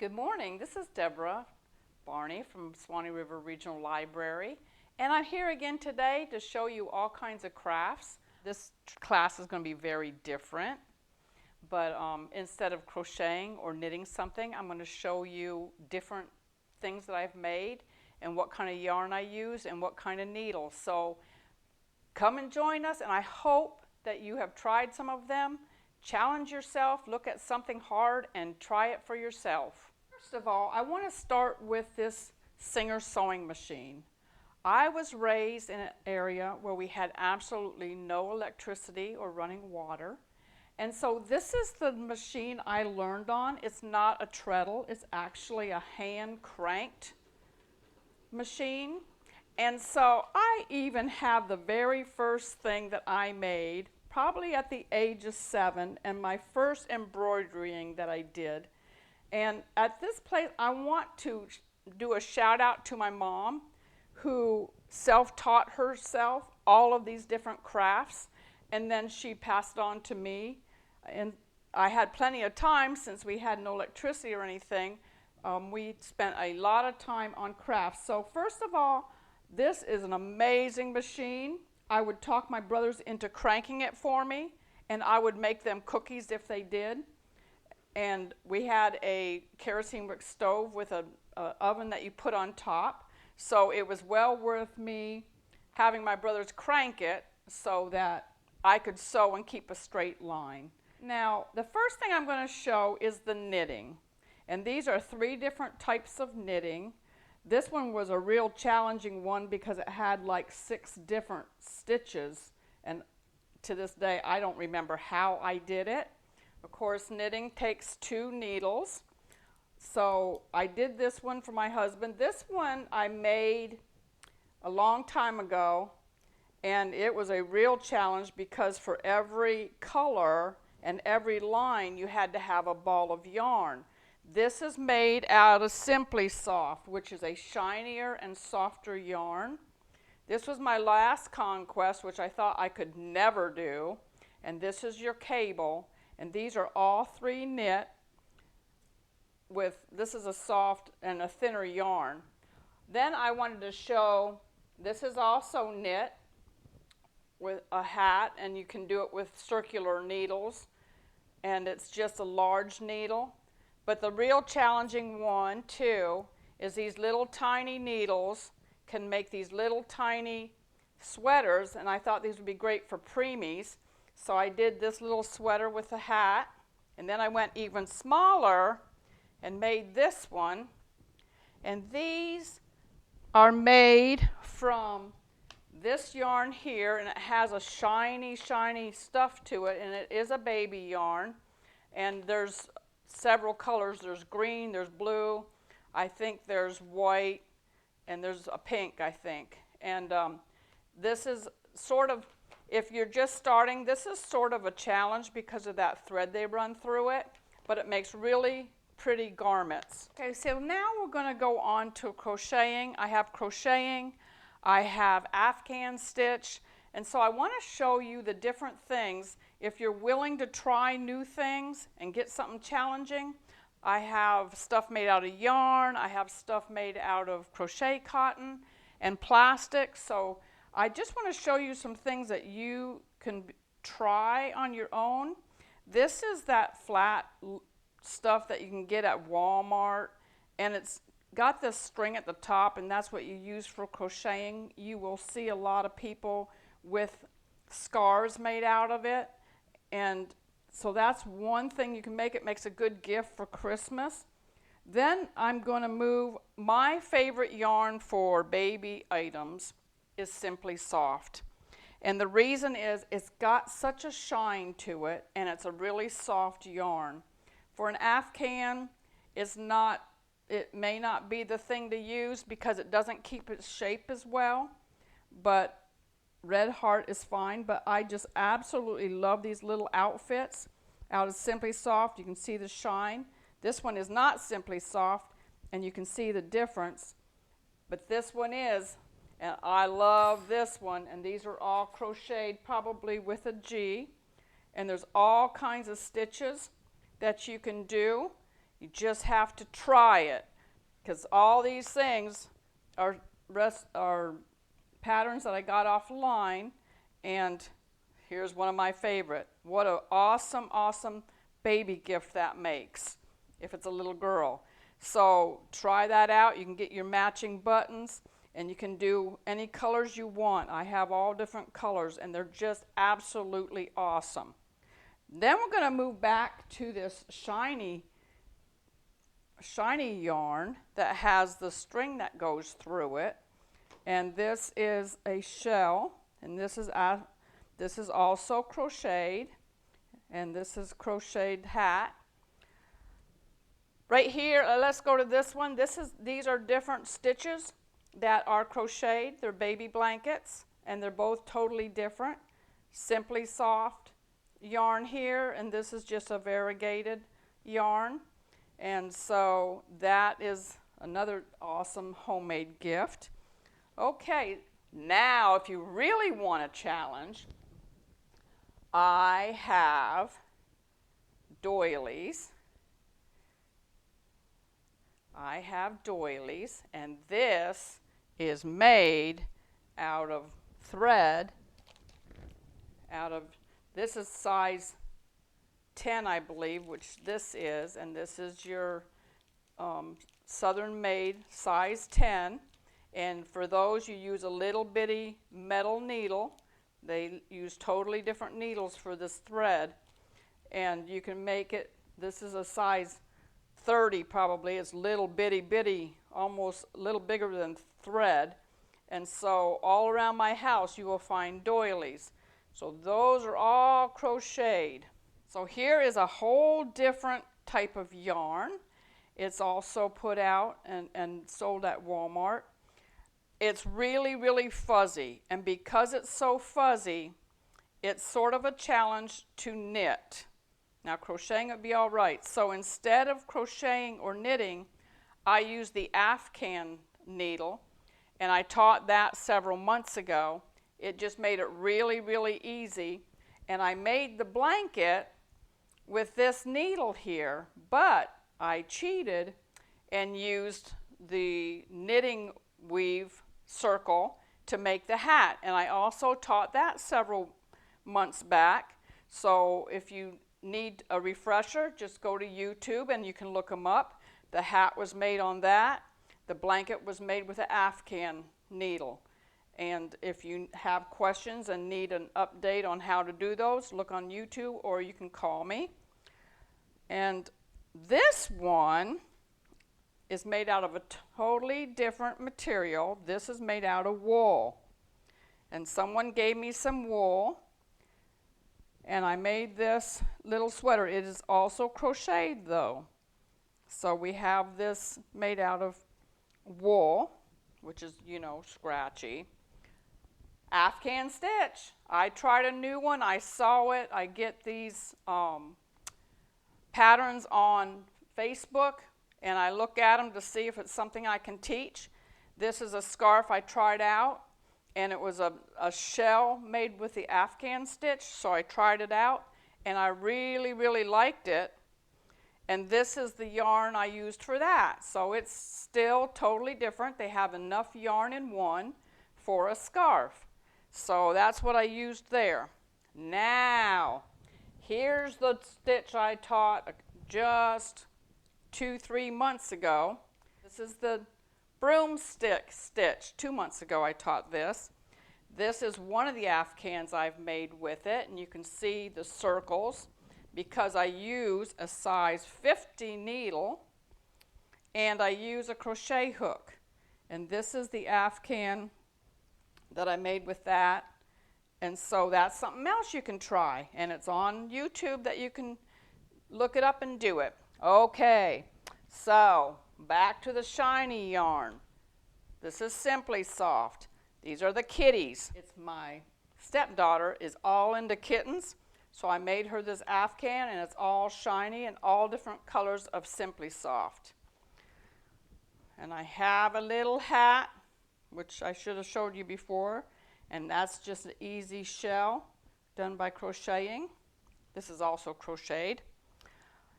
Good morning, this is Deborah Barney from Swanee River Regional Library, and I'm here again today to show you all kinds of crafts. This class is going to be very different, but instead of crocheting or knitting something, I'm going to show you different things that I've made and what kind of yarn I use and what kind of needle. So come and join us, and I hope that you have tried some of them. Challenge yourself, look at something hard, and try it for yourself. First of all, I want to start with this Singer sewing machine. I was raised in an area where we had absolutely no electricity or running water. And so this is the machine I learned on. It's not a treadle, it's actually a hand cranked machine. And so I even have the very first thing that I made, probably at the age of 7, and my first embroidering that I did. And at this place, I want to do a shout out to my mom, who self-taught herself all of these different crafts, and then she passed it on to me. And I had plenty of time, since we had no electricity or anything. We spent a lot of time on crafts. So first of all, this is an amazing machine. I would talk my brothers into cranking it for me, and I would make them cookies if they did. And we had a kerosene wick stove with an oven that you put on top. So it was well worth me having my brothers crank it so that I could sew and keep a straight line. Now, the first thing I'm going to show is the knitting. And these are 3 different types of knitting. This one was a real challenging one because it had like 6 different stitches, and to this day I don't remember how I did it. Of course, knitting takes 2 needles, so I did this one for my husband. This one I made a long time ago, and it was a real challenge because for every color and every line you had to have a ball of yarn. This is made out of Simply Soft, which is a shinier and softer yarn. This was my last conquest, which I thought I could never do. And this is your cable. And these are all 3 knit with, this is a soft and a thinner yarn. Then I wanted to show, this is also knit with a hat, and you can do it with circular needles. And it's just a large needle. But the real challenging one, too, is these little tiny needles can make these little tiny sweaters, and I thought these would be great for preemies. So I did this little sweater with a hat, and then I went even smaller and made this one. And these are made from this yarn here, and it has a shiny, shiny stuff to it, and it is a baby yarn. And there's several colors. There's green, there's blue, I think there's white, and there's a pink, I think. And this is sort of, if you're just starting, this is sort of a challenge because of that thread they run through it, but it makes really pretty garments. Okay, so now we're going to go on to crocheting. I have crocheting, I have Afghan stitch, and so I want to show you the different things. If you're willing to try new things and get something challenging, I have stuff made out of yarn, I have stuff made out of crochet cotton and plastic. So I just want to show you some things that you can try on your own. This is that flat stuff that you can get at Walmart, and it's got this string at the top, and that's what you use for crocheting. You will see a lot of people with scarves made out of it, and so that's one thing you can make. It makes a good gift for Christmas. Then I'm going to move, my favorite yarn for baby items is Simply Soft. And the reason is it's got such a shine to it, and it's a really soft yarn. For an Afghan, it may not be the thing to use because it doesn't keep its shape as well, but Red Heart is fine. But I just absolutely love these little outfits out of Simply Soft. You can see the shine. This one is not Simply Soft, and you can see the difference, but this one is, and I love this one. And these are all crocheted probably with a G, and there's all kinds of stitches that you can do. You just have to try it, because all these things are patterns that I got offline, and here's one of my favorite. What an awesome, awesome baby gift that makes if it's a little girl. So try that out. You can get your matching buttons, and you can do any colors you want. I have all different colors, and they're just absolutely awesome. Then we're going to move back to this shiny yarn that has the string that goes through it. And this is a shell, and this is also crocheted, and this is crocheted hat. Right here, let's go to this one. These are different stitches that are crocheted. They're baby blankets, and they're both totally different. Simply Soft yarn here, and this is just a variegated yarn. And so that is another awesome homemade gift. Okay, now if you really want a challenge, I have doilies. And this is made out of thread, this is size 10, I believe, which this is, and this is your Southern Made size 10. And for those, you use a little bitty metal needle. They use totally different needles for this thread, and you can make it, this is a size 30 probably. It's little bitty, almost a little bigger than thread. And so all around my house you will find doilies. So those are all crocheted. So here is a whole different type of yarn. It's also put out and sold at Walmart. It's really, really fuzzy, and because it's so fuzzy, it's sort of a challenge to knit. Now crocheting would be all right. So instead of crocheting or knitting, I use the Afghan needle, and I taught that several months ago. It just made it really, really easy, and I made the blanket with this needle here, but I cheated and used the knitting weave circle to make the hat, and I also taught that several months back. So if you need a refresher, just go to YouTube and you can look them up. The hat was made on that. The blanket was made with an Afghan needle. And if you have questions and need an update on how to do those, look on YouTube or you can call me. And this one is made out of a totally different material. This is made out of wool. And someone gave me some wool, and I made this little sweater. It is also crocheted though. So we have this made out of wool, which is, you know, scratchy. Afghan stitch. I tried a new one. I saw it. I get these patterns on Facebook, and I look at them to see if it's something I can teach. This is a scarf I tried out, and it was a shell made with the Afghan stitch, so I tried it out, and I really, really liked it. And this is the yarn I used for that. So it's still totally different. They have enough yarn in one for a scarf. So that's what I used there. Now, here's the stitch I taught just 2-3 months ago. This is the Broomsticks Stitch. 2 months ago I taught this. This is one of the Afghans I've made with it, and you can see the circles because I use a size 50 needle and I use a crochet hook. And this is the Afghan that I made with that. And so that's something else you can try, and it's on YouTube that you can look it up and do it. Okay, so back to the shiny yarn. This is Simply Soft. These are the kitties. It's my stepdaughter is all into kittens, so I made her this Afghan, and it's all shiny and all different colors of Simply Soft. And I have a little hat, which I should have showed you before, and that's just an easy shell done by crocheting. This is also crocheted.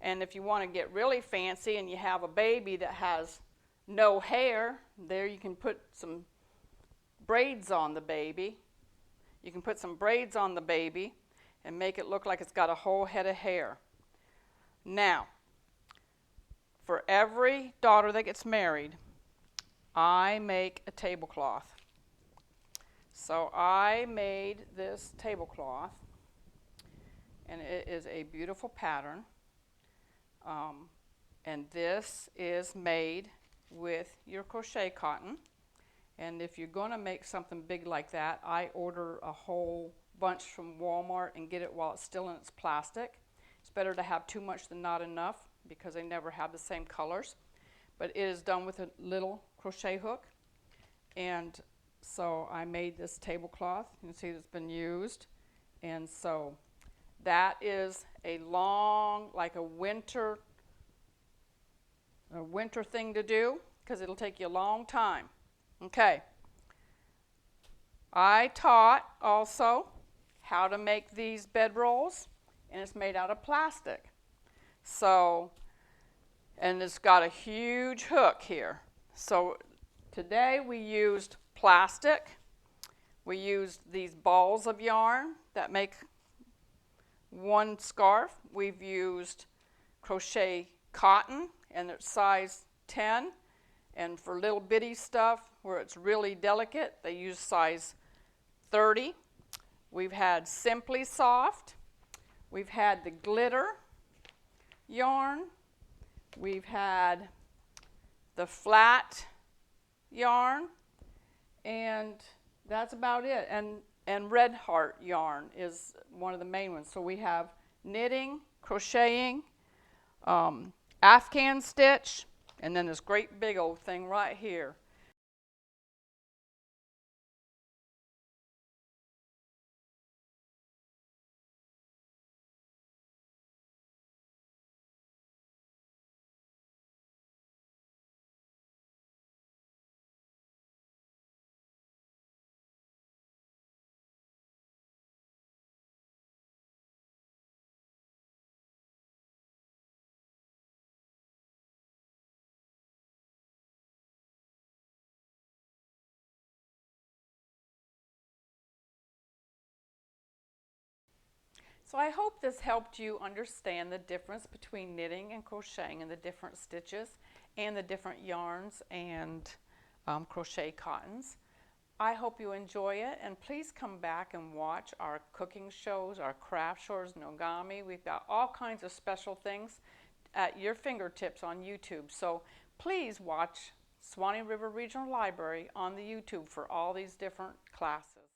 And if you want to get really fancy and you have a baby that has no hair, there you can put some braids on the baby. You can put some braids on the baby and make it look like it's got a whole head of hair. Now, for every daughter that gets married, I make a tablecloth. So I made this tablecloth, and it is a beautiful pattern. And this is made with your crochet cotton. And if you're going to make something big like that, I order a whole bunch from Walmart and get it while it's still in its plastic. It's better to have too much than not enough because they never have the same colors. But it is done with a little crochet hook. And so I made this tablecloth. You can see it's been used. And so that is a long, like a winter thing to do because it'll take you a long time. Okay. I taught also how to make these bedrolls, and it's made out of plastic. So, and it's got a huge hook here. So today we used plastic. We used these balls of yarn that make one scarf. We've used crochet cotton, and it's size 10. And for little bitty stuff where it's really delicate, they use size 30. We've had Simply Soft. We've had the glitter yarn. We've had the flat yarn. And that's about it. And Red Heart yarn is one of the main ones. So we have knitting, crocheting, Afghan stitch, and then this great big old thing right here. So I hope this helped you understand the difference between knitting and crocheting and the different stitches and the different yarns and crochet cottons. I hope you enjoy it, and please come back and watch our cooking shows, our craft shows, Nogami. We've got all kinds of special things at your fingertips on YouTube. So please watch Swanee River Regional Library on the YouTube for all these different classes.